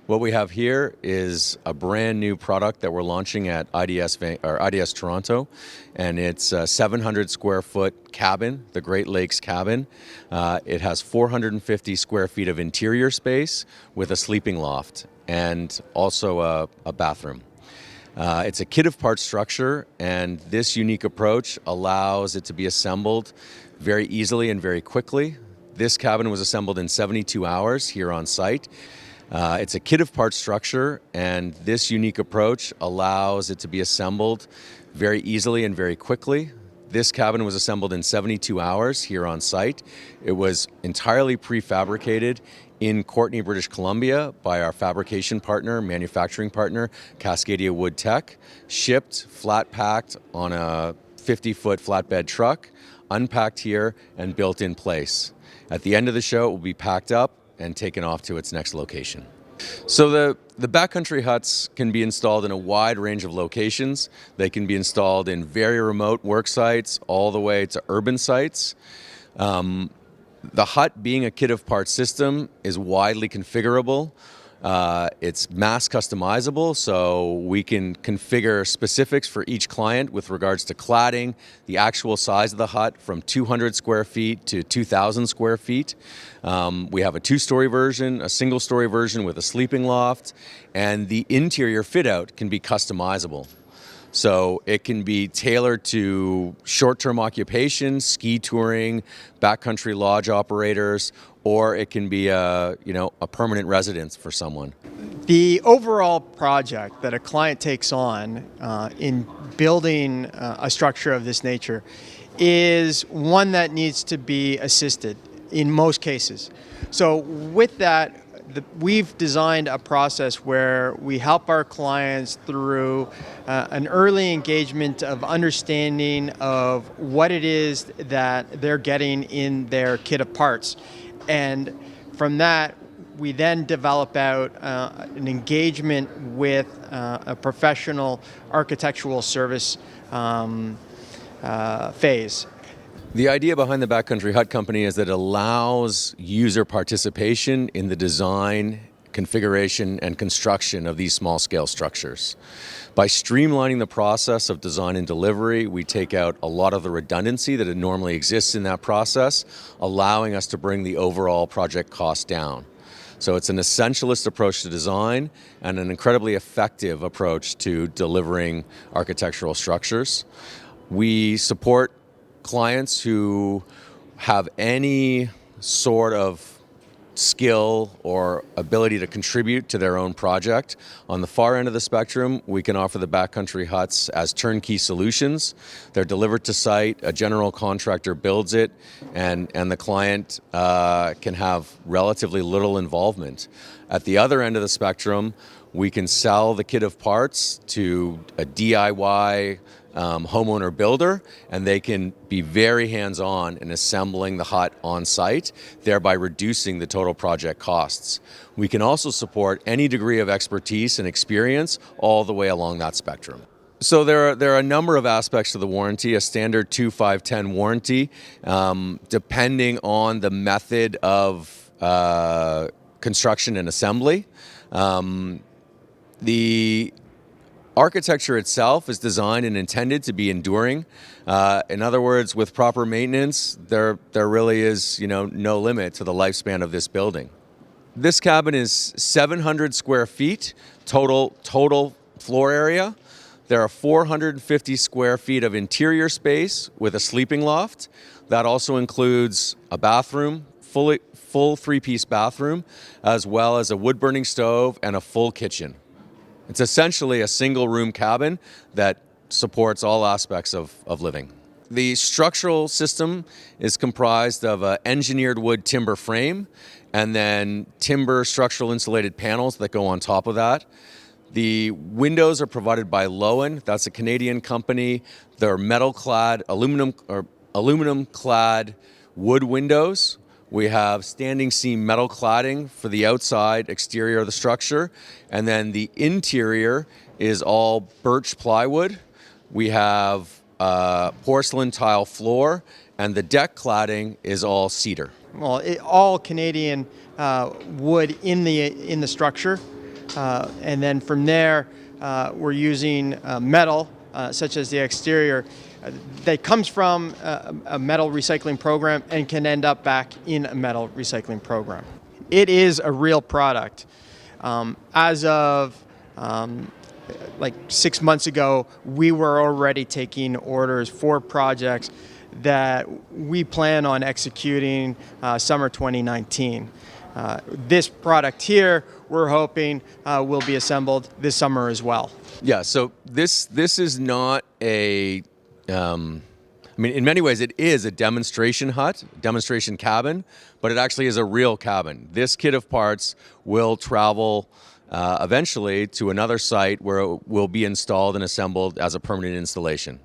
What we have here is a brand new product that we're launching at IDS Toronto, and it's a 700 square foot cabin, the Great Lakes cabin. It has 450 square feet of interior space with a sleeping loft and also a bathroom. It's a kit of parts structure, and this unique approach allows it to be assembled very easily and very quickly. This cabin was assembled in 72 hours here on site. It's a kit of parts structure, and this unique approach allows it to be assembled very easily and very quickly. This cabin was assembled in 72 hours here on site. It was entirely prefabricated in Courtenay, British Columbia by our fabrication partner, manufacturing partner, Cascadia Wood Tech, shipped, flat packed on a 50-foot flatbed truck, unpacked here and built in place. At the end of the show, it will be packed up and taken off to its next location. So the backcountry huts can be installed in a wide range of locations. They can be installed in very remote work sites all the way to urban sites. The hut, being a kit of parts system, is widely configurable. It's mass customizable, so we can configure specifics for each client with regards to cladding, the actual size of the hut from 200 square feet to 2,000 square feet. We have a two-story version, a single-story version with a sleeping loft, and the interior fit-out can be customizable. So it can be tailored to short-term occupation, ski touring, backcountry lodge operators, or it can be a permanent residence for someone. The overall project that a client takes on in building a structure of this nature is one that needs to be assisted in most cases. So with that, we've designed a process where we help our clients through an early engagement of understanding of what it is that they're getting in their kit of parts. And from that, we then develop out an engagement with a professional architectural service phase. The idea behind the Backcountry Hut Company is that it allows user participation in the design, configuration, and construction of these small-scale structures. By streamlining the process of design and delivery, we take out a lot of the redundancy that normally exists in that process, allowing us to bring the overall project cost down. So it's an essentialist approach to design and an incredibly effective approach to delivering architectural structures. We support clients who have any sort of skill or ability to contribute to their own project. On the far end of the spectrum, we can offer the backcountry huts as turnkey solutions. They're delivered to site, a general contractor builds it, and the client can have relatively little involvement. At the other end of the spectrum, we can sell the kit of parts to a DIY homeowner builder, and they can be very hands-on in assembling the hut on site, thereby reducing the total project costs. We can also support any degree of expertise and experience all the way along that spectrum. So there are a number of aspects to the warranty, a standard 2, 5, 10 warranty, depending on the method of construction and assembly. The architecture itself is designed and intended to be enduring. In other words, with proper maintenance, there really is no limit to the lifespan of this building. This cabin is 700 square feet total floor area. There are 450 square feet of interior space with a sleeping loft. That also includes a bathroom, full three-piece bathroom, as well as a wood-burning stove and a full kitchen. It's essentially a single-room cabin that supports all aspects of living. The structural system is comprised of an engineered wood timber frame and then timber structural insulated panels that go on top of that. The windows are provided by Lowen. That's a Canadian company. They're metal-clad, aluminum-clad wood windows. We have standing seam metal cladding for the outside exterior of the structure, and then the interior is all birch plywood. We have porcelain tile floor, and the deck cladding is all cedar. Well, all Canadian wood in the structure. And then from there, we're using metal, such as the exterior, that comes from a metal recycling program and can end up back in a metal recycling program. It is a real product. As of like 6 months ago, we were already taking orders for projects that we plan on executing summer 2019. This product here, we're hoping will be assembled this summer as well. Yeah, so this is not a, I mean, in many ways it is a demonstration hut, demonstration cabin, but it actually is a real cabin. This kit of parts will travel eventually to another site where it will be installed and assembled as a permanent installation.